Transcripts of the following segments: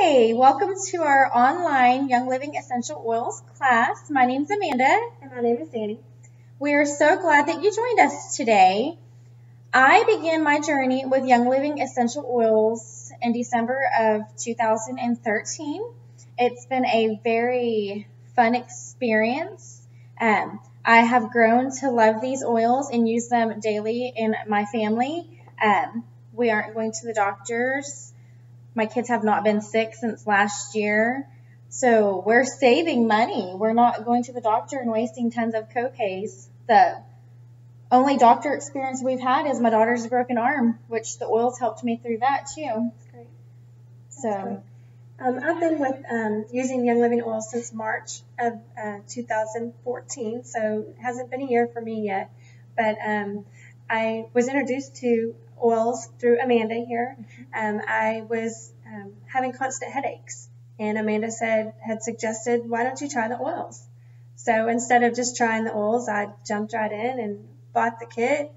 Hey, welcome to our online Young Living Essential Oils class. My name's Amanda. And my name is Danny. We are so glad that you joined us today. I began my journey with Young Living Essential Oils in December of 2013. It's been a very fun experience. I have grown to love these oils and use them daily in my family. We aren't going to the doctors. My kids have not been sick since last year. So we're saving money. We're not going to the doctor and wasting tons of co-pays. The only doctor experience we've had is my daughter's broken arm, which the oils helped me through that too. That's great. So I've been with using Young Living Oils since March of 2014, so it hasn't been a year for me yet. But I was introduced to oils through Amanda here. I was having constant headaches, and Amanda had suggested, why don't you try the oils? So instead of just trying the oils, I jumped right in and bought the kit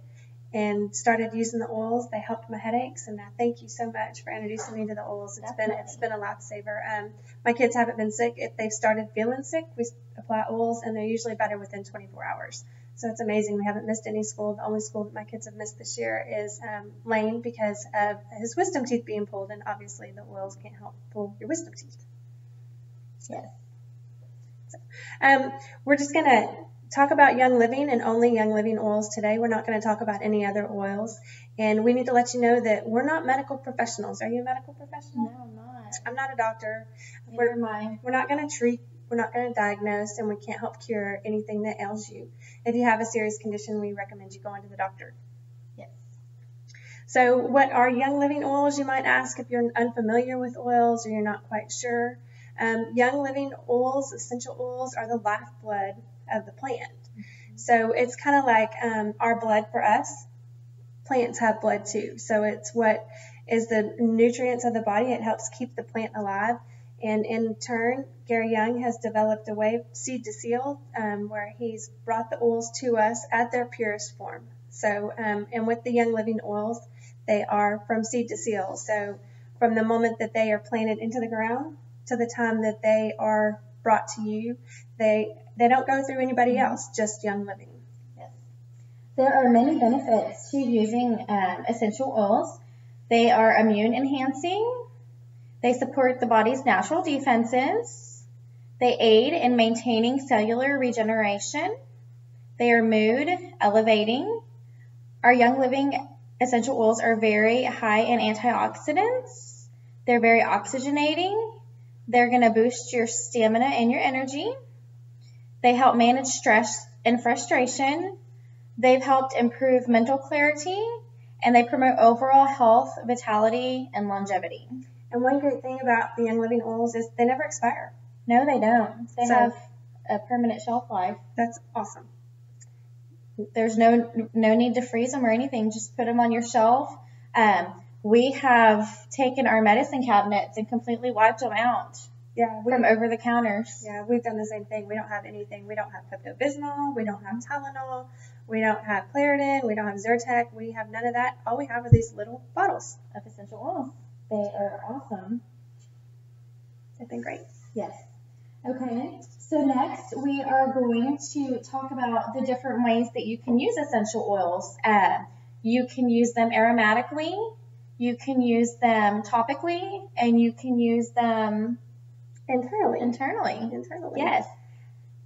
and started using the oils. They helped my headaches, and I thank you so much for introducing me to the oils. It's been a lifesaver. My kids haven't been sick. If they've started feeling sick, we apply oils, and they're usually better within 24 hours. So it's amazing. We haven't missed any school. The only school that my kids have missed this year is Lane because of his wisdom teeth being pulled, and obviously the oils can't help pull your wisdom teeth. yes. So, we're just going to talk about Young Living and only Young Living oils today. We're not going to talk about any other oils. And we need to let you know that we're not medical professionals. Are you a medical professional? No, I'm not. I'm not a doctor. Neither am I. We're not going to treat. We're not going to diagnose, and we can't help cure anything that ails you. If you have a serious condition, we recommend you going to the doctor. Yes. So what are Young Living oils, you might ask if you're unfamiliar with oils or you're not quite sure. Young Living oils, essential oils, are the lifeblood of the plant. So it's kind of like our blood for us. Plants have blood too. So it's what is the nutrients of the body. It helps keep the plant alive. And in turn, Gary Young has developed a way, seed to seal, where he's brought the oils to us at their purest form. So, and with the Young Living oils, they are from seed to seal. So from the moment that they are planted into the ground to the time that they are brought to you, they don't go through anybody else, just Young Living. Yes. There are many benefits to using essential oils. They are immune enhancing. They support the body's natural defenses. They aid in maintaining cellular regeneration. They are mood elevating. Our Young Living essential oils are very high in antioxidants. They're very oxygenating. They're going to boost your stamina and your energy. They help manage stress and frustration. They've helped improve mental clarity, and they promote overall health, vitality, and longevity. And one great thing about the Young Living oils is they never expire. No, they don't. They have a permanent shelf life. That's awesome. There's no need to freeze them or anything. Just put them on your shelf. We have taken our medicine cabinets and completely wiped them out. Yeah, from over the counters. Yeah, we've done the same thing. We don't have anything. We don't have Pepto-Bismol. We don't have Tylenol. We don't have Claritin. We don't have Zyrtec. We have none of that. All we have are these little bottles of essential oils. They are awesome. They've been great. Yes. Okay, so next we are going to talk about the different ways that you can use essential oils. You can use them aromatically, you can use them topically, and you can use them internally. Yes.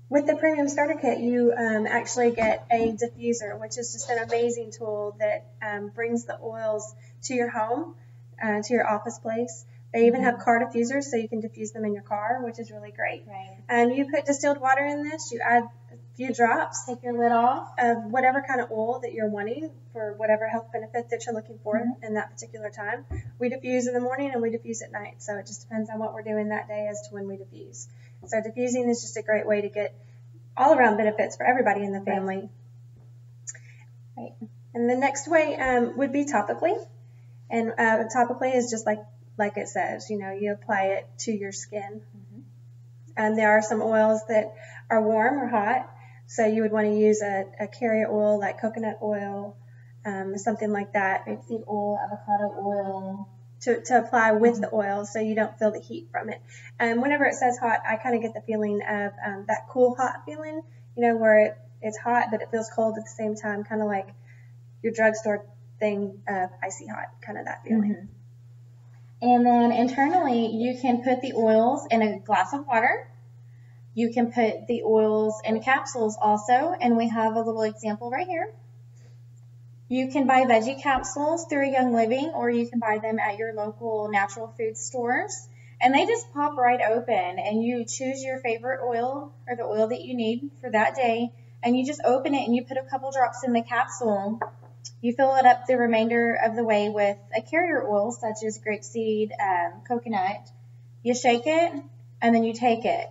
With the Premium Starter Kit, you actually get a diffuser, which is just an amazing tool that brings the oils to your home, to your office place. They even have car diffusers, so you can diffuse them in your car, which is really great. Right. You put distilled water in this. You add a few drops. Take your lid off. Of whatever kind of oil that you're wanting for whatever health benefit that you're looking for in that particular time. We diffuse in the morning and we diffuse at night, so it just depends on what we're doing that day as to when we diffuse. So diffusing is just a great way to get all-around benefits for everybody in the family. Right. And the next way would be topically. And topically is just like it says, you apply it to your skin. There are some oils that are warm or hot, so you would want to use a carrier oil like coconut oil, something like that. Rapeseed oil, avocado oil. to apply with the oil so you don't feel the heat from it. Whenever it says hot, I kind of get the feeling of that cool hot feeling, where it's hot but it feels cold at the same time, kind of like your drugstore thing of icy hot, kind of that feeling. And then internally, you can put the oils in a glass of water. You can put the oils in capsules also, and we have a little example right here. You can buy veggie capsules through Young Living, or you can buy them at your local natural food stores. And they just pop right open, and you choose your favorite oil or the oil that you need for that day, and you just open it and you put a couple drops in the capsule. You fill it up the remainder of the way with a carrier oil, such as grapeseed, coconut. You shake it, and then you take it.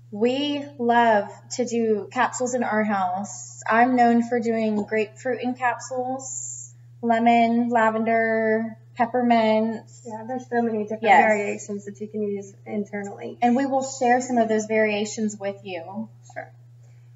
We love to do capsules in our house. I'm known for doing grapefruit in capsules, lemon, lavender, peppermint. Yeah, there's so many different variations that you can use internally. And we will share some of those variations with you. Sure.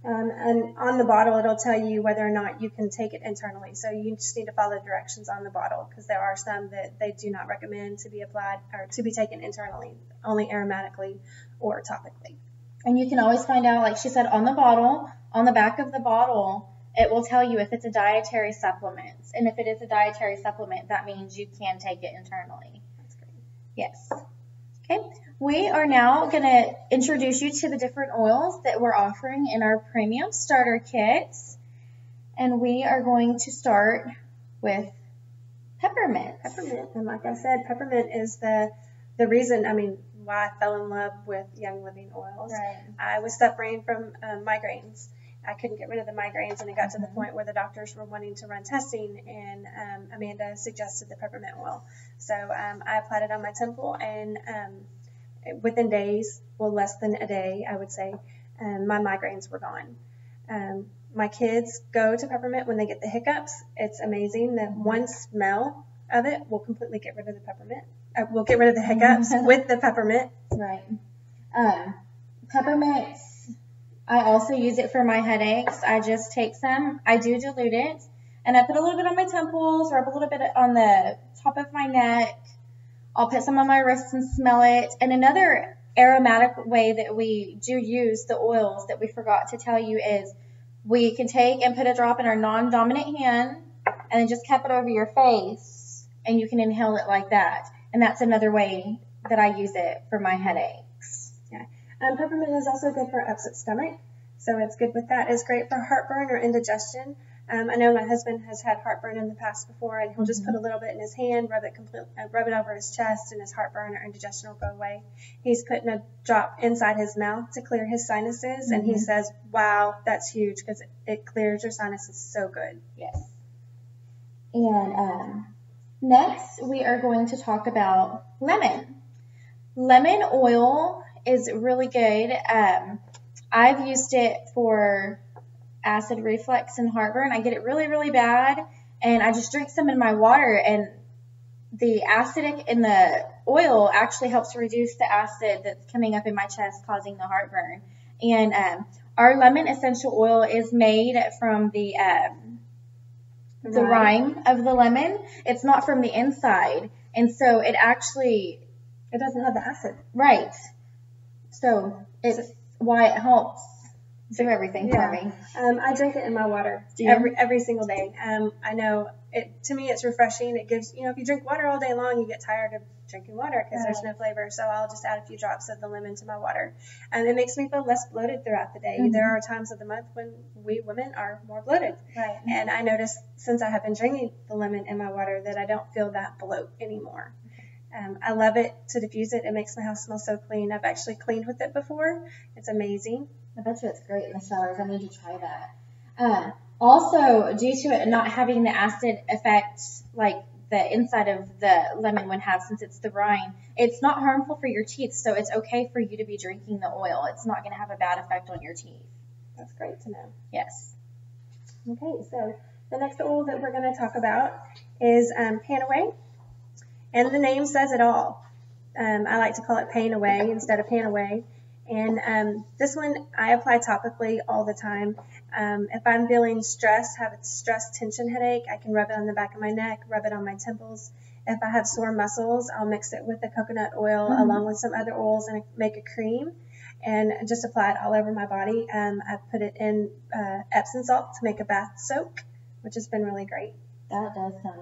And on the bottle, it'll tell you whether or not you can take it internally. So you just need to follow the directions on the bottle, because there are some that they do not recommend to be applied or to be taken internally, only aromatically or topically. And you can always find out, like she said, on the bottle, on the back of the bottle, it will tell you if it's a dietary supplement. And if it is a dietary supplement, that means you can take it internally. That's great. Yes. Okay. We are now going to introduce you to the different oils that we're offering in our premium starter kits. And we are going to start with peppermint. Peppermint. And like I said, peppermint is the reason, why I fell in love with Young Living oils. Right. I was suffering from migraines. I couldn't get rid of the migraines, and it got to the point where the doctors were wanting to run testing, and Amanda suggested the peppermint oil. So I applied it on my temple, and within days, well, less than a day, I would say, my migraines were gone. My kids go to peppermint when they get the hiccups. It's amazing that one smell of it will completely get rid of the peppermint. We'll get rid of the hiccups with the peppermint. Right. Peppermint, I also use it for my headaches. I just take some, I do dilute it, and I put a little bit on my temples, rub a little bit on the top of my neck. I'll put some on my wrists and smell it. And another aromatic way that we do use the oils that we forgot to tell you is we can take and put a drop in our non-dominant hand and then just cup it over your face, and you can inhale it like that. And that's another way that I use it for my headaches. Yeah. Peppermint is also good for upset stomach, so it's good with that. It's great for heartburn or indigestion. I know my husband has had heartburn in the past before, and he'll just put a little bit in his hand, rub it over his chest, and his heartburn or indigestion will go away. He's putting a drop inside his mouth to clear his sinuses, and he says, wow, that's huge, because it clears your sinuses so good. Yes. And next, we are going to talk about lemon. Lemon oil is really good. I've used it for acid reflux and heartburn. I get it really, really bad, and I just drink some in my water, and the acidic in the oil actually helps reduce the acid that's coming up in my chest, causing the heartburn. And our lemon essential oil is made from the rind of the lemon. It's not from the inside, and so it doesn't have the acid. Right. So it's why it helps do everything for me. I drink it in my water every single day. I know to me it's refreshing. It gives, if you drink water all day long, you get tired of drinking water because there's no flavor. So I'll just add a few drops of the lemon to my water. And it makes me feel less bloated throughout the day. There are times of the month when we women are more bloated. Right. And I noticed since I have been drinking the lemon in my water that I don't feel that bloat anymore. I love it to diffuse it. It makes my house smell so clean. I've actually cleaned with it before. It's amazing. I bet you it's great in the showers. I need to try that. Also, due to it not having the acid effect like the inside of the lemon would have, since it's the rind, it's not harmful for your teeth, so it's okay for you to be drinking the oil. It's not going to have a bad effect on your teeth. That's great to know. Yes. Okay, so the next oil that we're going to talk about is Panaway, and the name says it all. I like to call it Pain Away instead of Panaway. And this one I apply topically all the time. If I'm feeling stressed, have a stress tension headache, I can rub it on the back of my neck, rub it on my temples. if I have sore muscles, I'll mix it with the coconut oil along with some other oils and make a cream and just apply it all over my body. I've put it in Epsom salt to make a bath soak, which has been really great. That does sound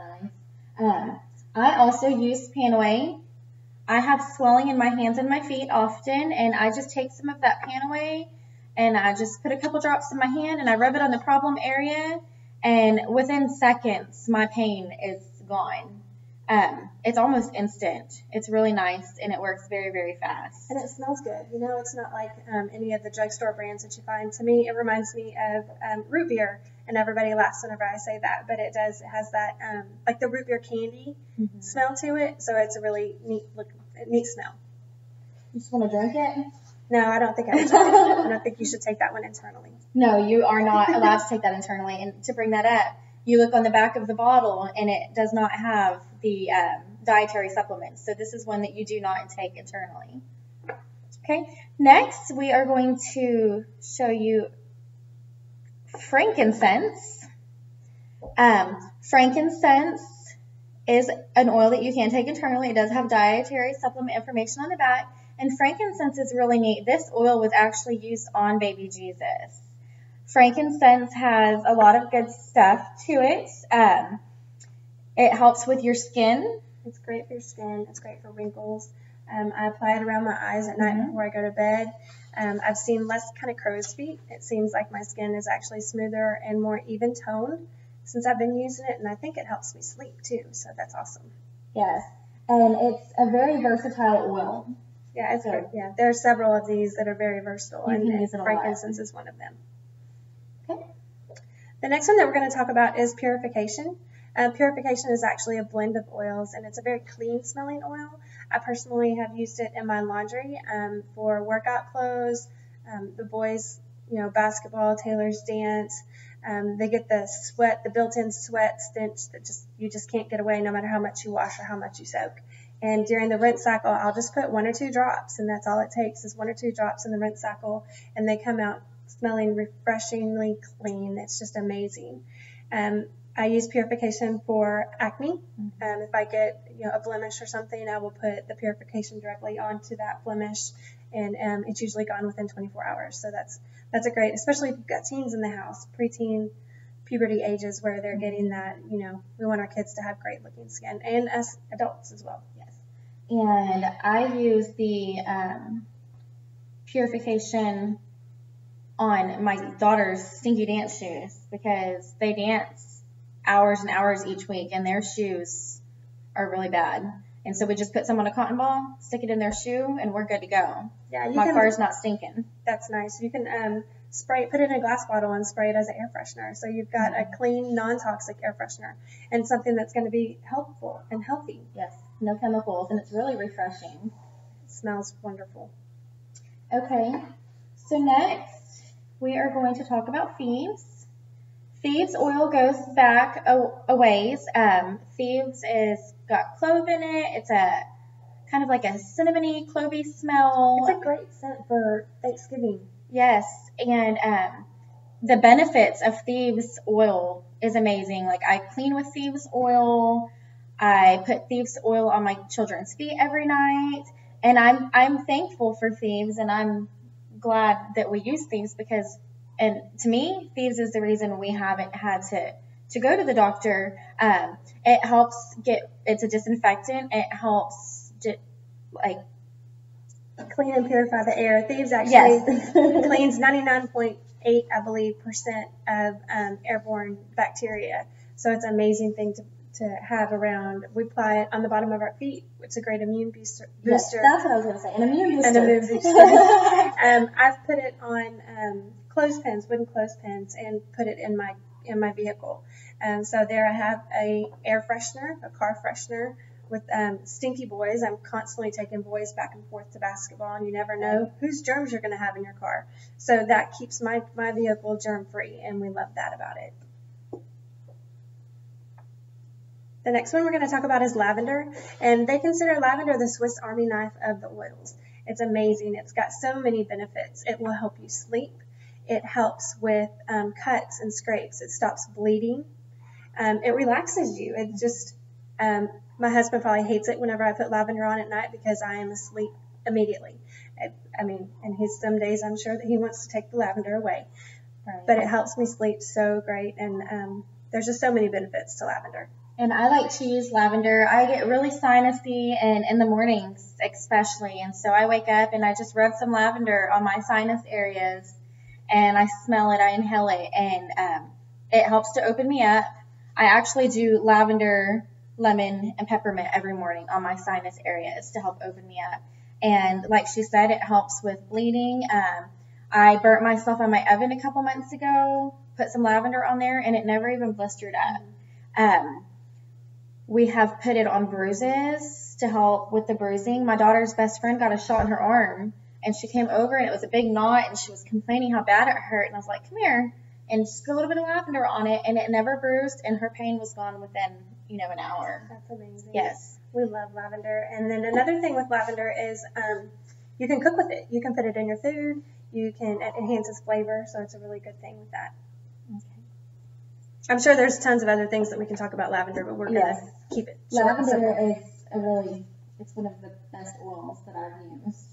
nice. I also use Panaway. I have swelling in my hands and my feet often, and I just take some of that Panaway and I just put a couple drops in my hand and I rub it on the problem area, and within seconds my pain is gone. It's almost instant. It's really nice and it works very, very fast. And it smells good. You know, it's not like any of the drugstore brands that you find. To me, it reminds me of root beer, and everybody laughs whenever I say that, but it does. It has that like the root beer candy smell to it, so it's a really neat smell. You just want to drink it? No, I don't think I would drink it. I don't think you should take that one internally. No, you are not allowed to take that internally. And to bring that up, you look on the back of the bottle and it does not have the dietary supplements. So this is one that you do not take internally. Okay, next we are going to show you frankincense. Frankincense is an oil that you can take internally. It does have dietary supplement information on the back. And frankincense is really neat. This oil was actually used on baby Jesus. Frankincense has a lot of good stuff to it. It helps with your skin. It's great for your skin. It's great for wrinkles. I apply it around my eyes at night before I go to bed. I've seen less kind of crow's feet. It seems like my skin is actually smoother and more even toned since I've been using it, and I think it helps me sleep too, so that's awesome. Yes, and it's a very versatile oil. Yeah, it's good. Yeah, there are several of these that are very versatile, and frankincense is one of them. Okay. The next one that we're going to talk about is purification. Purification is actually a blend of oils, and it's a very clean smelling oil. I personally have used it in my laundry for workout clothes. The boys, you know, basketball, tailors dance. They get the sweat, the built-in sweat stench that you just can't get away no matter how much you wash or how much you soak. And during the rinse cycle, I'll just put 1 or 2 drops, and that's all it takes is 1 or 2 drops in the rinse cycle, and they come out smelling refreshingly clean. It's just amazing. I use purification for acne. If I get a blemish or something, I will put the purification directly onto that blemish, and it's usually gone within 24 hours. So that's a great, especially if you've got teens in the house, preteen, puberty ages where they're getting that. We want our kids to have great looking skin, and us adults as well. Yes. And I use the purification on my daughter's stinky dance shoes because they dance hours and hours each week, and their shoes are really bad. And so we just put some on a cotton ball, stick it in their shoe, and we're good to go. Yeah, my car's not stinking. That's nice. You can put it in a glass bottle and spray it as an air freshener. So you've got a clean, non-toxic air freshener and something that's going to be helpful and healthy. Yes, no chemicals, and it's really refreshing. It smells wonderful. Okay, so next we are going to talk about Thieves. Thieves oil goes back a ways. Thieves is got clove in it. It's a kind of like a cinnamony, clovey smell. It's a great scent for Thanksgiving. Yes, and the benefits of Thieves oil is amazing. Like I clean with Thieves oil. I put Thieves oil on my children's feet every night, and I'm thankful for Thieves, and I'm glad that we use Thieves because. And to me, Thieves is the reason we haven't had to go to the doctor. It helps it's a disinfectant. It helps clean and purify the air. Thieves actually cleans 99.8, I believe, % of airborne bacteria. So it's an amazing thing to have around. We apply it on the bottom of our feet. It's a great immune booster. Yes, that's what I was going to say. An immune booster. An immune booster. I've put it on clothespins, wooden clothespins, and put it in my vehicle. So there I have a air freshener, a car freshener with stinky boys. I'm constantly taking boys back and forth to basketball, and you never know whose germs you're going to have in your car. So that keeps my vehicle germ free, and we love that about it. The next one we're going to talk about is lavender, and they consider lavender the Swiss Army knife of the oils. It's amazing. It's got so many benefits. It will help you sleep. It helps with cuts and scrapes. It stops bleeding. It relaxes you. It just My husband probably hates it whenever I put lavender on at night because I am asleep immediately. And some days I'm sure that he wants to take the lavender away. Right. But it helps me sleep so great, and there's just so many benefits to lavender. And I like to use lavender. I get really sinusy and in the mornings especially, and so I wake up and I just rub some lavender on my sinus areas, and I smell it, I inhale it, and it helps to open me up. I actually do lavender, lemon, and peppermint every morning on my sinus areas to help open me up. And like she said, it helps with bleeding. I burnt myself on my oven a couple months ago, put some lavender on there, and it never even blistered up. We have put it on bruises to help with the bruising. My daughter's best friend got a shot in her arm, and she came over, and it was a big knot, and she was complaining how bad it hurt. And I was like, come here, and just put a little bit of lavender on it, and it never bruised, and her pain was gone within, an hour. That's amazing. Yes. We love lavender. And then another thing with lavender is you can cook with it. You can put it in your food. It enhances flavor, so it's a really good thing with that. Okay. I'm sure there's tons of other things that we can talk about lavender, but we're going to keep it short. Lavender is it's one of the best oils that I've used.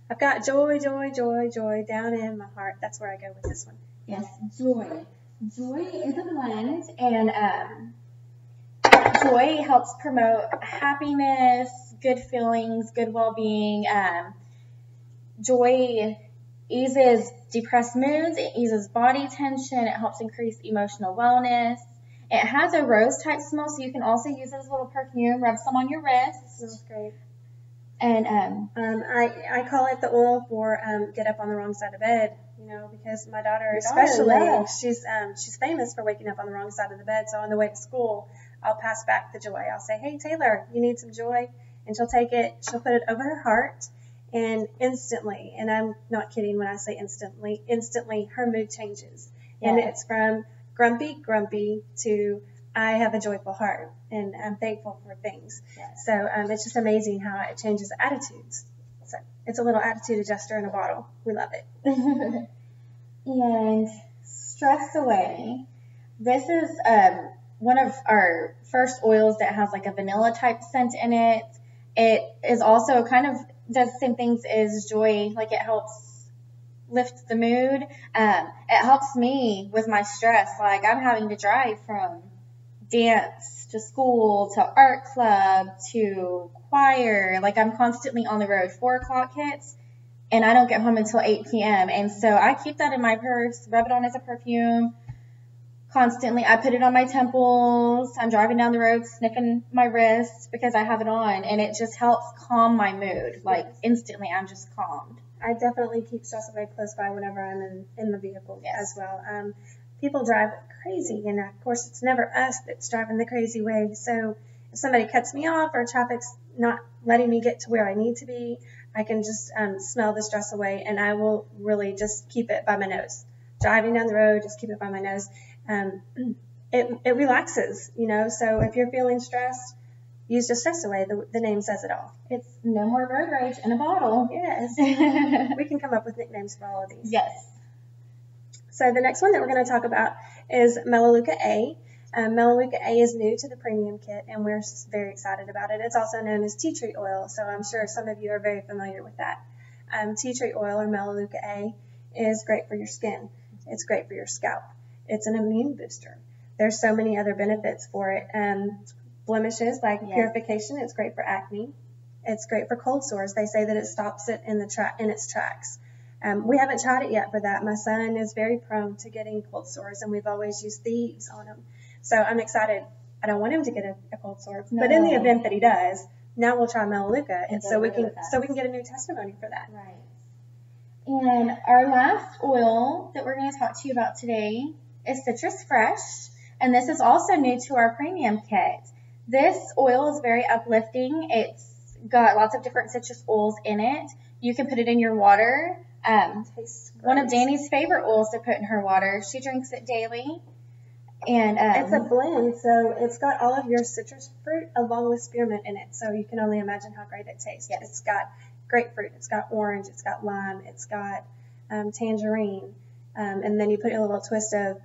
I've got joy, joy, joy, joy down in my heart. That's where I go with this one. Yes, joy. Joy is a blend, and joy helps promote happiness, good feelings, good well-being. Joy eases depressed moods, it eases body tension, it helps increase emotional wellness. It has a rose-type smell, so you can also use it as a little perfume, rub some on your wrist. It smells great. And I call it the oil for get up on the wrong side of bed, because my daughter especially, she's famous for waking up on the wrong side of the bed. So on the way to school, I'll pass back the joy. I'll say, hey, Taylor, you need some joy? And she'll take it, she'll put it over her heart, and instantly, and I'm not kidding when I say instantly her mood changes. Yeah. And it's from grumpy to I have a joyful heart, and I'm thankful for things. Yes. So it's just amazing how it changes attitudes. So it's a little attitude adjuster in a bottle. We love it. And Stress Away. This is one of our first oils that has like a vanilla type scent in it. It is also kind of does the same things as joy, like it helps lift the mood. It helps me with my stress. Like I'm having to drive from dance to school to art club to choir. Like I'm constantly on the road. 4 o'clock hits and I don't get home until 8 p.m. And so I keep that in my purse, rub it on as a perfume constantly. I put it on my temples. I'm driving down the road sniffing my wrist because I have it on, and it just helps calm my mood. Like instantly I'm just calmed. I definitely keep Stress Away close by whenever I'm in the vehicle as well. People drive crazy, and of course it's never us that's driving the crazy way. So if somebody cuts me off or traffic's not letting me get to where I need to be, I can just smell the Stress Away, and I will really just keep it by my nose. Driving down the road, just keep it by my nose. It relaxes, so if you're feeling stressed, use the Stress Away. The name says it all. It's no more road rage in a bottle. Yes. We can come up with nicknames for all of these. Yes. So the next one that we're going to talk about is Melaleuca A. Melaleuca A is new to the premium kit, and we're very excited about it. It's also known as tea tree oil, so I'm sure some of you are very familiar with that. Tea tree oil, or Melaleuca A, is great for your skin. It's great for your scalp. It's an immune booster. There's so many other benefits for it. Blemishes, like purification, it's great for acne. It's great for cold sores. They say that it stops it in its tracks. We haven't tried it yet for that. My son is very prone to getting cold sores, and we've always used thieves on him. So I'm excited. I don't want him to get a cold sore, but in the event that he does, now we'll try Melaleuca, and so we can get a new testimony for that. Right. And our last oil that we're going to talk to you about today is Citrus Fresh, and this is also new to our premium kit. This oil is very uplifting. It's got lots of different citrus oils in it. You can put it in your water. One of Danny's favorite oils to put in her water. She drinks it daily. And it's a blend, so it's got all of your citrus fruit along with spearmint in it, so you can only imagine how great it tastes. Yes. It's got grapefruit, it's got orange, it's got lime, it's got tangerine, and then you put a little twist of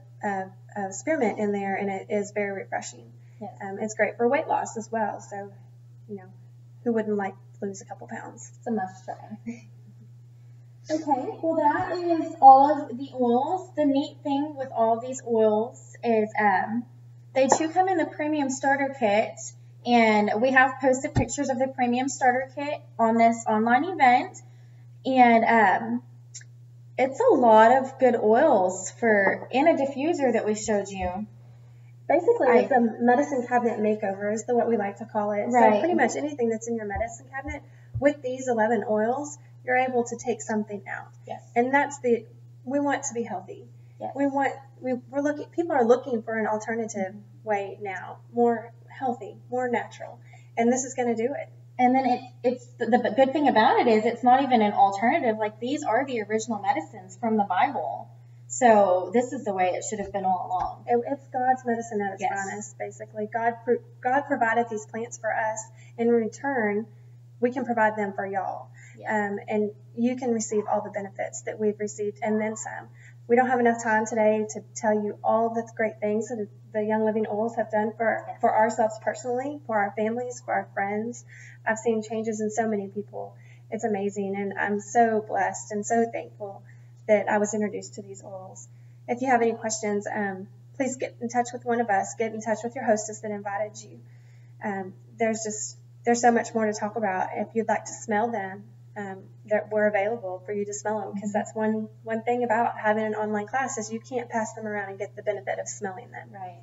spearmint in there, and it is very refreshing. Yes. It's great for weight loss as well. So, who wouldn't like to lose a couple pounds? It's a must try. Okay, well that is all of the oils. The neat thing with all these oils is they too come in the premium starter kit, and we have posted pictures of the premium starter kit on this online event, and it's a lot of good oils in a diffuser that we showed you. Basically, it's a medicine cabinet makeover is what we like to call it. Right. So pretty much anything that's in your medicine cabinet, with these 11 oils, you're able to take something out. Yes. And we want to be healthy. Yes. People are looking for an alternative way now, more healthy, more natural. And this is going to do it. And then it's the good thing about it is it's not even an alternative. Like, these are the original medicines from the Bible. So this is the way it should have been all along. It's God's medicine at its finest, basically. God provided these plants for us. In return, we can provide them for y'all. Yeah. And you can receive all the benefits that we've received and then some. We don't have enough time today to tell you all the great things that the Young Living Oils have done for ourselves personally, for our families, for our friends. I've seen changes in so many people. It's amazing, and I'm so blessed and so thankful that I was introduced to these oils. If you have any questions, please get in touch with one of us. Get in touch with your hostess that invited you. There's so much more to talk about. If you'd like to smell them, that we're available for you to smell them, because that's one thing about having an online class is you can't pass them around and get the benefit of smelling them. Right.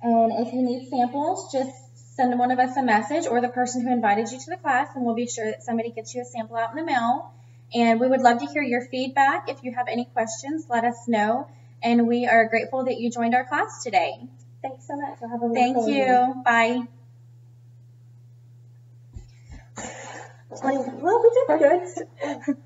And if you need samples, just send one of us a message or the person who invited you to the class, and we'll be sure that somebody gets you a sample out in the mail. And we would love to hear your feedback. If you have any questions, let us know. And we are grateful that you joined our class today. Thanks so much. Have a Thank you. Bye. Well, we did good.